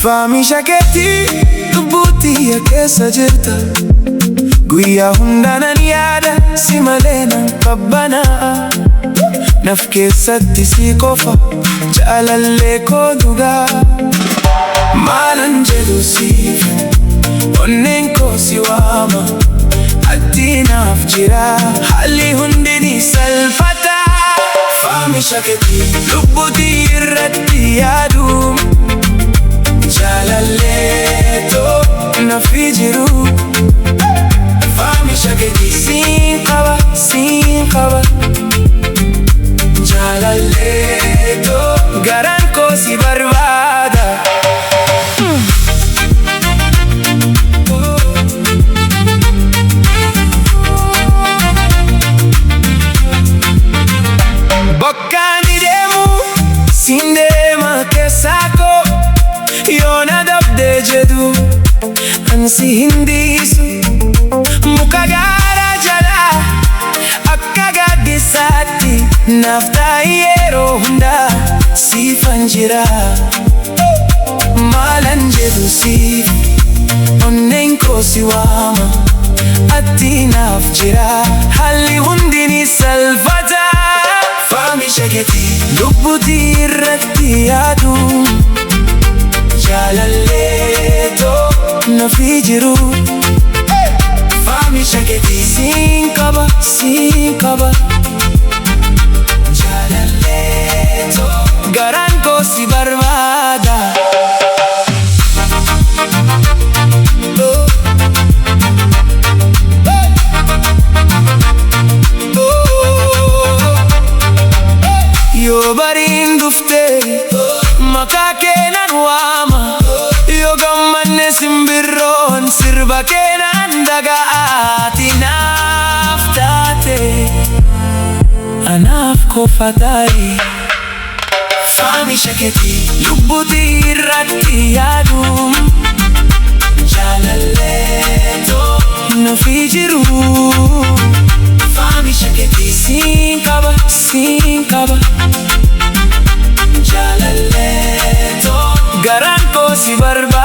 Faamisha keetii lubbuutii keessa jirta. Guyyaa hundaan yaada si malee nan qabbanaa. Naf keessatti si qofa jaalallee koo dhugaa. Maalan jedhu siif onneen koo si waama. Ati naaf jira haalli hundi ni salphata. Faamisha keetii lubbuutii irratti yaadu. Jaalallee too nafi jiru. Faamisha keetii siin qaba. Jaalallee too garaan koo si barbaada. Bakkaan ni deemu siin deema keessaa koo. Yoona dabdee jedhu ansi hindiisu. Muka gaara jala akka gaaddisaatti naaf ta'i yeroo hundaa siifan jira. Maalan jedhu siif onneen koo si waama. Ati naaf jira haalli hundi ni salphata. Faamisha keetii lubbuutii irratti yaadu. Jaalallee too nafi jiru. Faamisha keetii siin qaba. Jaalallee too garaan koo si barbaada. Yoo bariin dhuftee maqaa kee nan waama. Yoo gammanne simbirroon sirba kee nan dhaga'aati. Naaf taate anaaf qofa ta'i. Faamisha keetii lubbuutii irratti yaadu. Jaalallee too nafi jiru. Faamisha keetii siin qaba. Jaalallee too garaan koo si barbaada.